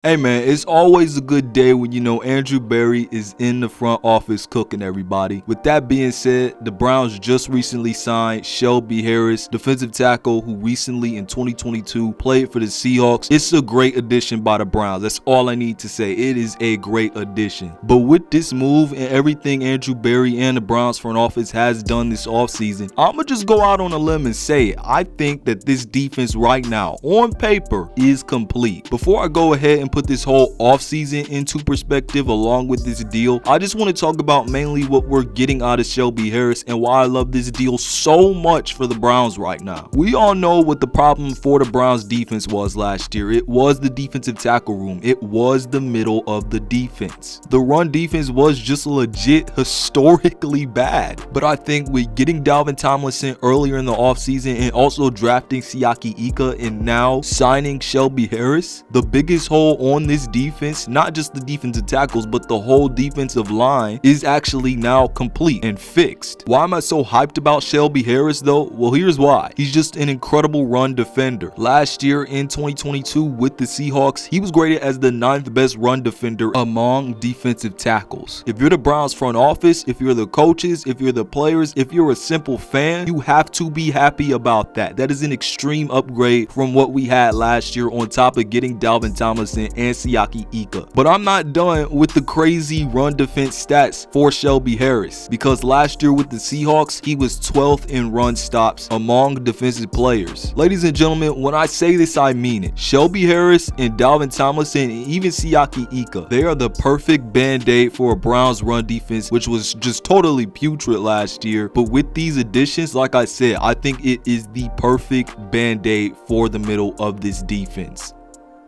Hey man, it's always a good day when you know Andrew Berry is in the front office cooking everybody. With that being said, the Browns just recently signed Shelby Harris, defensive tackle who recently in 2022 played for the Seahawks. It's a great addition by the Browns. That's all I need to say. It is a great addition. But with this move and everything Andrew Berry and the Browns front office has done this offseason, I'ma just go out on a limb and say I think that this defense right now, on paper, is complete. Before I go ahead and put this whole offseason into perspective along with this deal, I just want to talk about mainly what we're getting out of Shelby Harris and why I love this deal so much for the Browns right now. We all know what the problem for the Browns defense was last year. It was the defensive tackle room. It was the middle of the defense. The run defense was just legit historically bad. But I think with getting Dalvin Tomlinson earlier in the offseason and also drafting Siaki Ika and now signing Shelby Harris, the biggest hole on this defense, not just the defensive tackles, but the whole defensive line is actually now complete and fixed. Why am I so hyped about Shelby Harris though? Well, here's why. He's just an incredible run defender. Last year in 2022 with the Seahawks, he was graded as the 9th best run defender among defensive tackles. If you're the Browns front office, if you're the coaches, if you're the players, if you're a simple fan, you have to be happy about that. That is an extreme upgrade from what we had last year on top of getting Dalvin Tomlinson and Siaki Ika. But I'm not done with the crazy run defense stats for Shelby Harris, because last year with the Seahawks, he was 12th in run stops among defensive players. Ladies and gentlemen, when I say this, I mean it. Shelby Harris and Dalvin Tomlinson and even Siaki Ika, they are the perfect band-aid for a Browns run defense, which was just totally putrid last year. But with these additions, like I said, I think it is the perfect band-aid for the middle of this defense.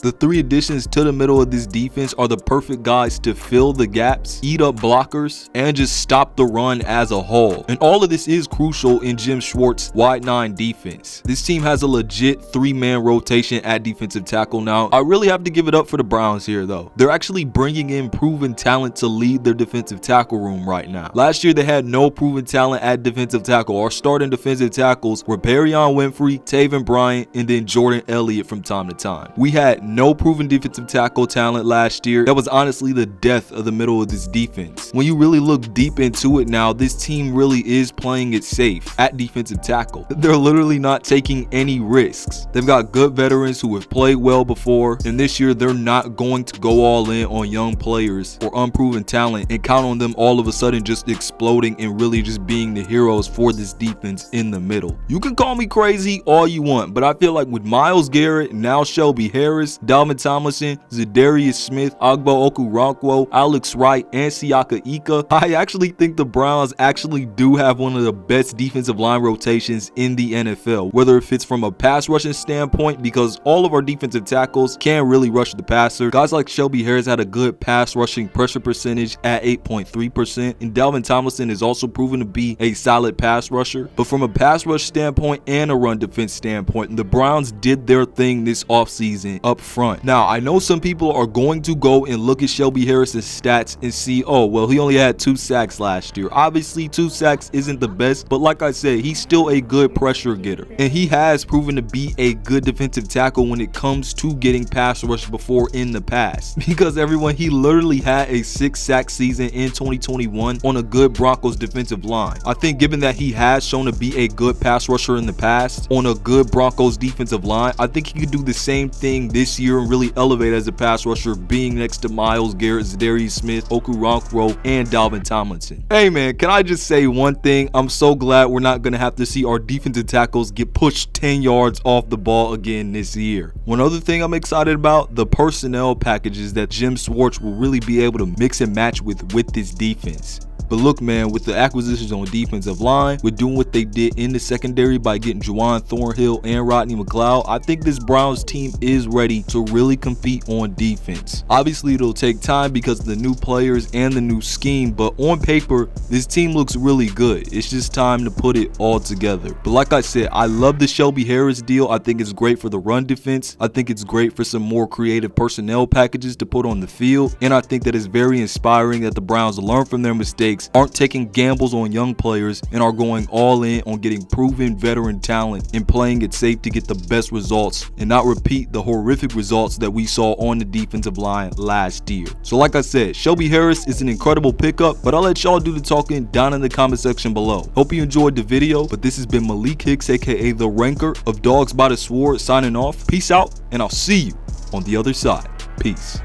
The three additions to the middle of this defense are the perfect guys to fill the gaps, eat up blockers, and just stop the run as a whole. And all of this is crucial in Jim Schwartz's wide 9 defense. This team has a legit 3-man rotation at defensive tackle now. I really have to give it up for the Browns here though. They're actually bringing in proven talent to lead their defensive tackle room right now. Last year they had no proven talent at defensive tackle. Our starting defensive tackles were Perrion Winfrey, Taven Bryant, and then Jordan Elliott from time to time. We had no proven defensive tackle talent last year. That was honestly the death of the middle of this defense. When you really look deep into it now, this team really is playing it safe at defensive tackle. They're literally not taking any risks. They've got good veterans who have played well before, and this year they're not going to go all in on young players or unproven talent and count on them all of a sudden just exploding and really just being the heroes for this defense in the middle. You can call me crazy all you want, but I feel like with Myles Garrett, now Shelby Harris, Dalvin Tomlinson, Zadarius Smith, Agbo Okoronkwo, Alex Wright, and Siaki Ika, I actually think the Browns actually do have one of the best defensive line rotations in the NFL. Whether it fits from a pass rushing standpoint, because all of our defensive tackles can really rush the passer. Guys like Shelby Harris had a good pass rushing pressure percentage at 8.3%, and Dalvin Tomlinson is also proven to be a solid pass rusher. But from a pass rush standpoint and a run defense standpoint, the Browns did their thing this offseason up front. Now, I know some people are going to go and look at Shelby Harris's stats and see, oh, well, he only had 2 sacks last year. Obviously, 2 sacks isn't the best, but like I said, he's still a good pressure getter. And he has proven to be a good defensive tackle when it comes to getting pass rush before in the past. Because everyone, he literally had a 6-sack season in 2021 on a good Broncos defensive line. I think given that he has shown to be a good pass rusher in the past on a good Broncos defensive line, I think he could do the same thing this year and really elevate as a pass rusher, being next to Myles Garrett, Zadarius Smith, Okoronkwo, and Dalvin Tomlinson. Hey man, can I just say one thing? I'm so glad we're not going to have to see our defensive tackles get pushed 10 yards off the ball again this year. One other thing I'm excited about, the personnel packages that Jim Schwartz will really be able to mix and match with this defense. But look, man, with the acquisitions on defensive line, with doing what they did in the secondary by getting Juan, Thornhill, and Rodney McLeod, I think this Browns team is ready to really compete on defense. Obviously, it'll take time because of the new players and the new scheme, but on paper, this team looks really good. It's just time to put it all together. But like I said, I love the Shelby Harris deal. I think it's great for the run defense. I think it's great for some more creative personnel packages to put on the field. And I think that it's very inspiring that the Browns learn from their mistakes leagues aren't taking gambles on young players and are going all in on getting proven veteran talent and playing it safe to get the best results and not repeat the horrific results that we saw on the defensive line last year. So like I said, Shelby Harris is an incredible pickup, but I'll let y'all do the talking down in the comment section below. Hope you enjoyed the video, but this has been Malik Hicks, aka The Ranker of Dogs by the Sword, signing off. Peace out, and I'll see you on the other side. Peace.